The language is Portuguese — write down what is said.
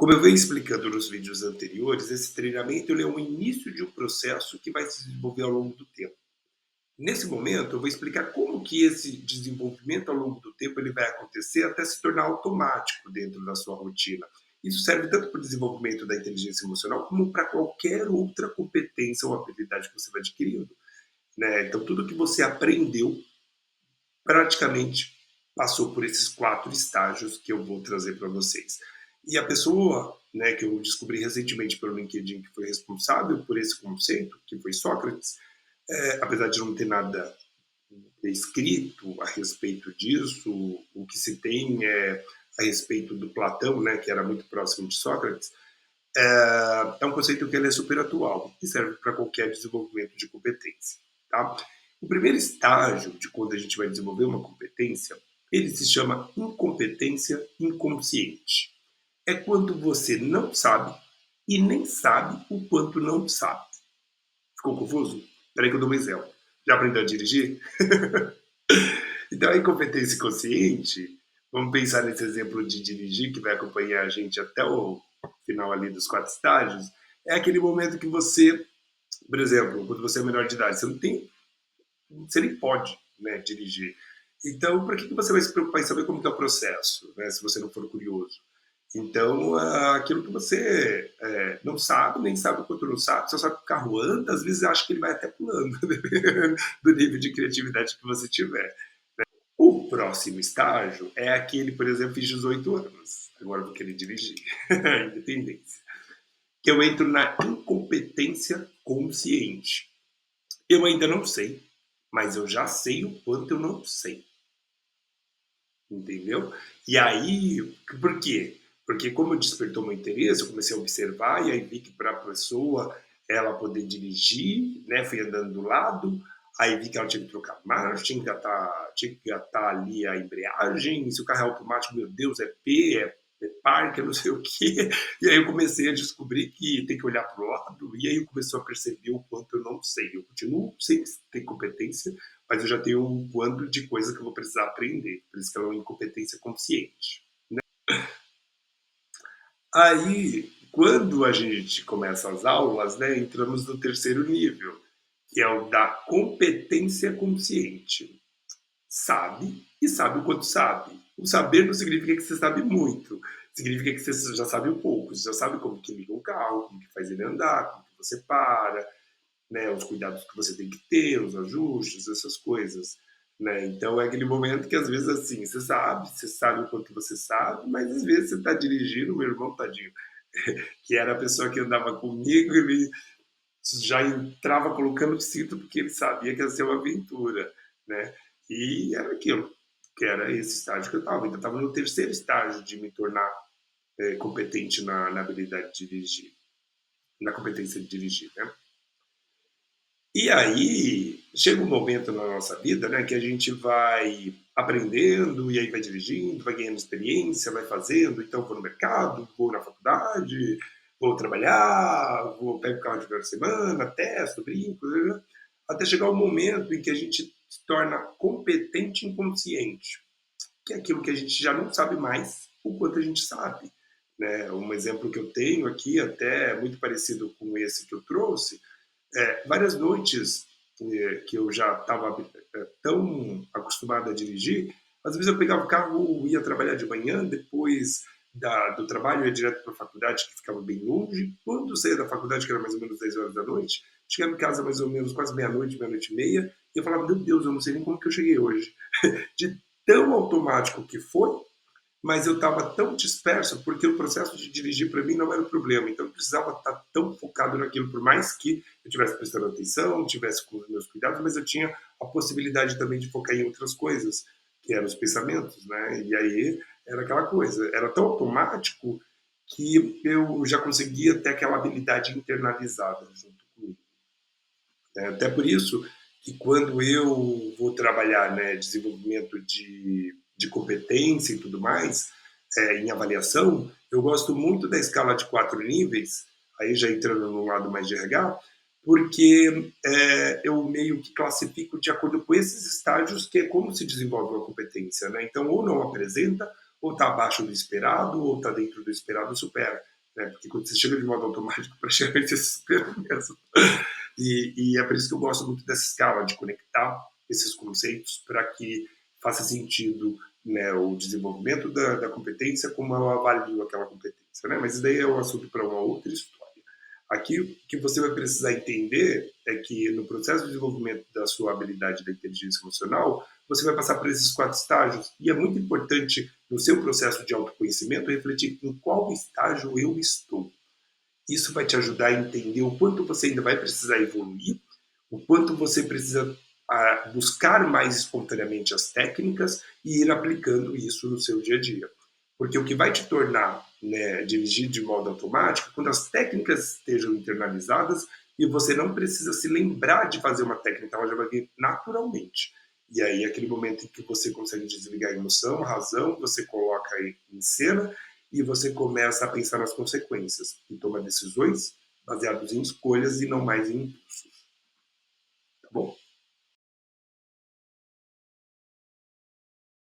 Como eu venho explicando nos vídeos anteriores, esse treinamento ele é o início de um processo que vai se desenvolver ao longo do tempo. Nesse momento, eu vou explicar como que esse desenvolvimento ao longo do tempo ele vai acontecer até se tornar automático dentro da sua rotina. Isso serve tanto para o desenvolvimento da inteligência emocional como para qualquer outra competência ou habilidade que você vai adquirindo, né? Então, tudo que você aprendeu praticamente passou por esses 4 estágios que eu vou trazer para vocês. E a pessoa, né, que eu descobri recentemente pelo LinkedIn que foi responsável por esse conceito, que foi Sócrates, apesar de não ter nada escrito a respeito disso, o que se tem é a respeito do Platão, né, que era muito próximo de Sócrates, é um conceito que ele é super atual e serve para qualquer desenvolvimento de competência. Tá? O primeiro estágio de quando a gente vai desenvolver uma competência, ele se chama incompetência inconsciente. É quando você não sabe e nem sabe o quanto não sabe. Ficou confuso? Espera aí que eu dou um exemplo. Já aprendeu a dirigir? Então, a incompetência inconsciente, vamos pensar nesse exemplo de dirigir que vai acompanhar a gente até o final ali dos 4 estágios, é aquele momento que você, por exemplo, quando você é menor de idade, você nem pode, né, dirigir. Então, para que você vai se preocupar em saber como que é o processo, né, se você não for curioso? Então, aquilo que você não sabe, nem sabe o quanto não sabe, só sabe que o carro anda, às vezes acha que ele vai até pulando, dependendo do nível de criatividade que você tiver. O próximo estágio é aquele, por exemplo, fiz 18 anos, agora eu vou querer dirigir, independência. Que eu entro na incompetência consciente. Eu ainda não sei, mas eu já sei o quanto eu não sei. Entendeu? E aí, por quê? Porque como despertou meu interesse, eu comecei a observar e aí vi que para a pessoa ela poder dirigir, né, fui andando do lado, aí vi que ela tinha que trocar marcha, tinha que engatar ali a embreagem, se o carro é automático, meu Deus, é P, é parque, é não sei o quê. E aí eu comecei a descobrir que tem que olhar para o lado, e aí eu comecei a perceber o quanto eu não sei. Eu continuo sem ter competência, mas eu já tenho um quanto de coisa que eu vou precisar aprender. Por isso que ela é uma incompetência consciente. Aí, quando a gente começa as aulas, né, entramos no terceiro nível, que é o da competência consciente. Sabe e sabe o quanto sabe. O saber não significa que você sabe muito, significa que você já sabe um pouco, você já sabe como que liga um carro, como que faz ele andar, como que você para, né, os cuidados que você tem que ter, os ajustes, essas coisas. Né? Então é aquele momento que às vezes assim, você sabe o quanto você sabe, mas às vezes você está dirigindo, meu irmão tadinho, que era a pessoa que andava comigo, ele já entrava colocando o cinto porque ele sabia que ia ser uma aventura, né? E era aquilo, que era esse estágio que eu estava. Ainda estava no terceiro estágio de me tornar competente na habilidade de dirigir, na competência de dirigir, né? E aí chega um momento na nossa vida, né, que a gente vai aprendendo e aí vai dirigindo, vai ganhando experiência, vai fazendo. Então vou no mercado, vou na faculdade, vou trabalhar, vou pego o carro de final de semana, testo, brinco, né, até chegar o momento em que a gente se torna competente inconsciente, que é aquilo que a gente já não sabe mais o quanto a gente sabe. Né? Um exemplo que eu tenho aqui, até muito parecido com esse que eu trouxe, várias noites que eu já estava tão acostumado a dirigir, às vezes eu pegava o carro, ia trabalhar de manhã, depois do trabalho ia direto para a faculdade, que ficava bem longe. Quando eu saía da faculdade, que era mais ou menos 10 horas da noite, chegava em casa mais ou menos quase meia-noite, meia-noite e meia, e eu falava, meu Deus, eu não sei nem como que eu cheguei hoje. De tão automático que foi, mas eu estava tão disperso porque o processo de dirigir para mim não era o problema, então eu precisava estar tão focado naquilo, por mais que eu estivesse prestando atenção, tivesse com os meus cuidados, mas eu tinha a possibilidade também de focar em outras coisas, que eram os pensamentos, né? E aí era aquela coisa, era tão automático que eu já conseguia ter aquela habilidade internalizada junto comigo. Até por isso que quando eu vou trabalhar, né, desenvolvimento de competência e tudo mais, em avaliação, eu gosto muito da escala de 4 níveis, aí já entrando no lado mais de RH, porque eu meio que classifico de acordo com esses estágios, que é como se desenvolve uma competência. Né? Então, ou não apresenta, ou está abaixo do esperado, ou está dentro do esperado, supera. né? Porque quando você chega de modo automático, praticamente você se supera mesmo. E é por isso que eu gosto muito dessa escala, de conectar esses conceitos para que faça sentido, né, o desenvolvimento da competência, como eu avalio aquela competência. Né? Mas isso daí é um assunto para uma outra história. Aqui, o que você vai precisar entender é que no processo de desenvolvimento da sua habilidade da inteligência emocional, você vai passar por esses 4 estágios. E é muito importante, no seu processo de autoconhecimento, refletir em qual estágio eu estou. Isso vai te ajudar a entender o quanto você ainda vai precisar evoluir, o quanto você precisa buscar mais espontaneamente as técnicas e ir aplicando isso no seu dia a dia. Porque o que vai te tornar, né, dirigir de modo automático, quando as técnicas estejam internalizadas e você não precisa se lembrar de fazer uma técnica, ela já vai vir naturalmente. E aí, aquele momento em que você consegue desligar a emoção, a razão, você coloca em cena e você começa a pensar nas consequências e toma decisões baseadas em escolhas e não mais em impulsos. Tá bom?